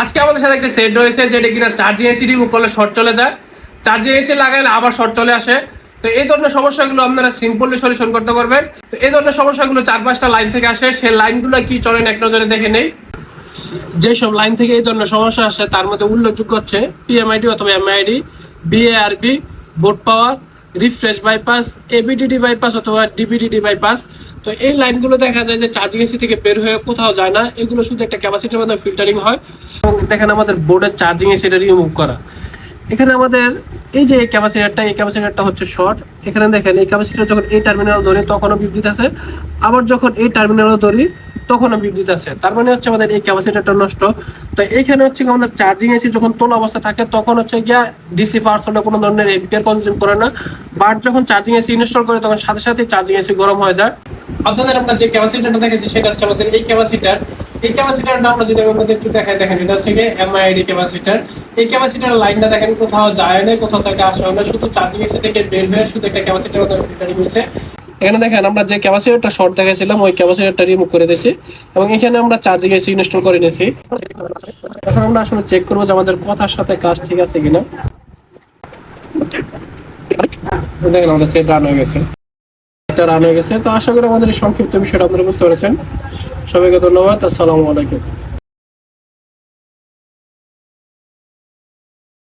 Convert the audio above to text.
আজকে আমাদের সাথে একটা সেট রয়েছে যেটা কিনা চার্জিং এসি রিমুভ করলে শর্ট চলে যায়, চার্জিং এসি লাগাইলে আবার শর্ট চলে আসে। তো এই ধরনের সমস্যাগুলো আপনারা সিম্পলি সলিউশন করতে পারবেন। তো এই ধরনের সমস্যাগুলো 4-5টা লাইন থেকে আসে, সেই লাইনগুলো কি চলেন এক নজরে দেখে নেই। যেসব লাইন থেকে এই ধরনের সমস্যা আসে তার মধ্যে উল্লেখযোগ্য হচ্ছে পিএমআইডি অথবা MID, BARB, board power, refresh bypass, ABDD bypass অথবা ডিবিডিডি বাইপাস। তো এই লাইনগুলো দেখা যায় যে চার্জিং এসি থেকে বের হয়ে কোথাও যায় না, এগুলো শুধু একটা ক্যাপাসিটির মধ্যে ফিল্টারিং হয়। এবং দেখেন আমাদের বোর্ডের চার্জিং এসিটা রিমুভ করা। এখানে আমাদের এই যে এই ক্যাপাসিটারটা হচ্ছে শর্ট। এখানে দেখেন এই ক্যাপাসিটার যখন এই টার্মিনাল ধরি তখনও বিদ্যুৎ আছে, আবার যখন এই টার্মিনাল ধরি তখনও বিদ্যুৎ আছে। তার মানে হচ্ছে আমাদের এই ক্যাপাসিটারটা নষ্ট। তো এইখানে হচ্ছে আমাদের চার্জিং এসি যখন তোলা অবস্থা থাকে তখন হচ্ছে গিয়া ডিসি পাওয়ার কোনো ধরনের এম্পিয়ার কনজিউম করে না, বাট যখন চার্জিং এসি ইনস্টল করে তখন সাথে সাথে চার্জিং এসি গরম হয়ে যায়। আপনাদের আমরা যে ক্যাপাসিটারটা দেখেছি সেটা হচ্ছে আমাদের এই ক্যাপাসিটার। এই ক্যাপাসিটারটা আমরা যদি আমাদের একটু দেখাই, দেখেন এটা হচ্ছে এমআইডি ক্যাপাসিটার। এই ক্যাপাসিটার লাইনটা দেখেন কোথাও যায় না, কোথাও থেকে আসে না, শুধু চার্জিং এসি থেকে বের হয়ে শুধু একটা ক্যাপাসিটার মধ্যে ফিল্টারিং হয়েছে। এখানে দেখেন আমরা যে ক্যাপাসিটারটা শর্ট দেখাইছিলাম ওই ক্যাপাসিটারটা রিমুভ করে দিয়েছি এবং এখানে আমরা চার্জিং এসি ইনস্টল করে নিয়েছি। এখন আমরা আসলে চেক করবো যে আমাদের কথার সাথে কাজ ঠিক আছে কিনা। দেখেন আমাদের সেট রান হয়ে গেছে, রান হয়ে গেছে। তো আশা করি আমাদের এই সংক্ষিপ্ত বিষয়টা আপনারা বুঝতে পেরেছেন। সবাইকে ধন্যবাদ। আসসালামু আলাইকুম।